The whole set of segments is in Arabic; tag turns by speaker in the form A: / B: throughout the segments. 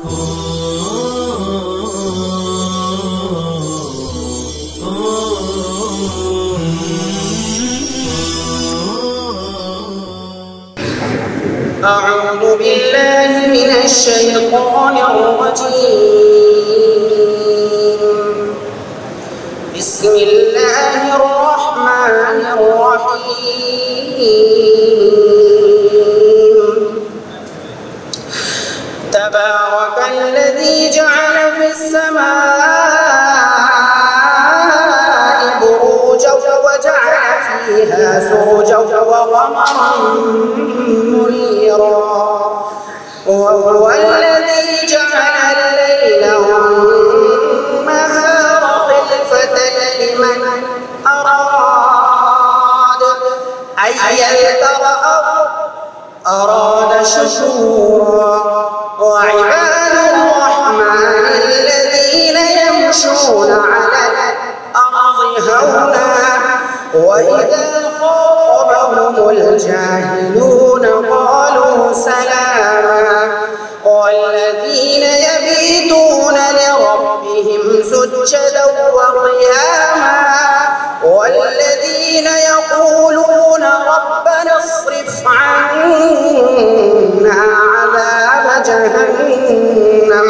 A: أعوذ بالله من الشيطان الرجيم. بسم الله الرحمن الرحيم. تبارك الذي جعل في السماء بروجا وجعل فيها سرجا وقمرا منيرا، وهو الذي جعل الليل والنهار خلفة لمن أراد أن يذكر أو أراد شكورا. وعباد الرحمن الذين يمشون على الأرض هونا وإذا خاطبهم الجاهلون قالوا سلاما. والذين يبيتون لربهم سجدا وقياما، والذين يقولون ربنا اصرف عنا عذاب جهنم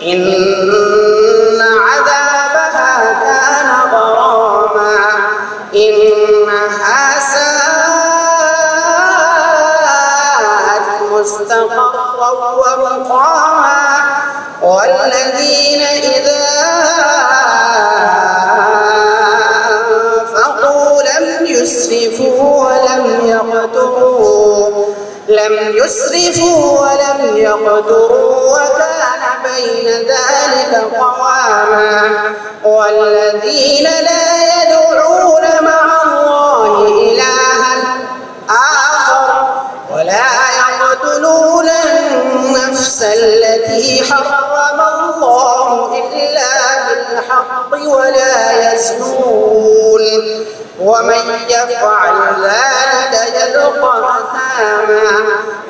A: إن عذابها كان غراما إنها ساءت مستقرا ومقاما. والذين إذا أنفقوا لم يسرفوا ولم يقتروا وكان بين ذلك قواما. والذين لا يدعون مع الله إلها آخر ولا يقتلون النفس التي حرم الله إلا بالحق ولا يزنون، ومن يفعل ذلك يلقى أثاما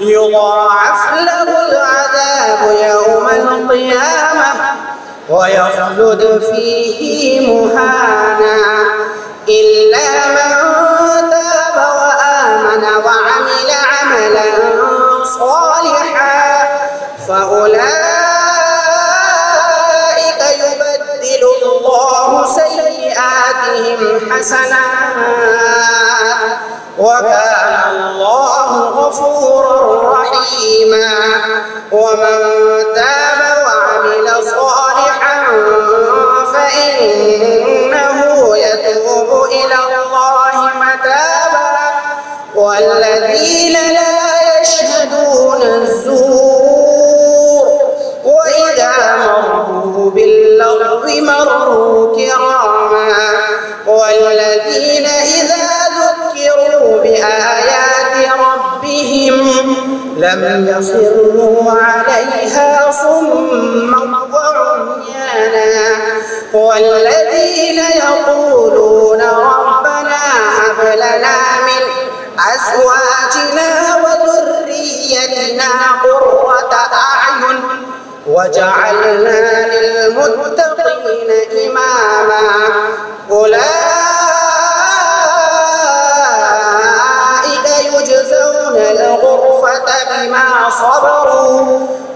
A: يضاعف له العذاب يوم القيامة ويخلد فيه مهانا إلا من تاب وآمن وعمل عملا صالحا فأولئك يبدل الله سيئاتهم حسنات وكان الله غفورا رحيما. ومن تاب وعمل صالحا فإنه يتوب إلى الله متابا. والذين لا يشهدون الزور وإذا مروا باللغو مروا كراما. والذين إذا ذكروا بآيات ربهم لم يصروا عليها صما وعميانا. والذين يقولون ربنا هب لنا من أزواجنا وذريتنا قرة أعين وجعلنا للمتقين إماما. أولئك يجزون الغرفة بما صبروا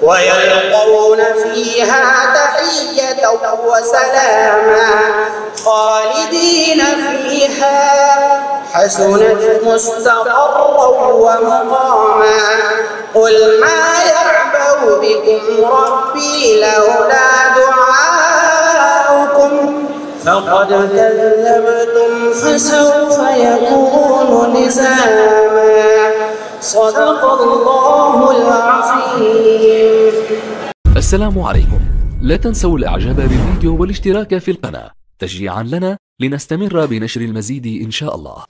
A: ويلقون فيها تحية وسلاما خالدين فيها حسنت مستقرا ومقاما. قل ما يعبأ بكم ربي لولا دعاؤكم فقد كذبتم فسوف يكون لزاما. صدق الله العظيم.
B: السلام عليكم. لا تنسوا الاعجاب بالفيديو والاشتراك في القناة تشجيعا لنا لنستمر بنشر المزيد إن شاء الله.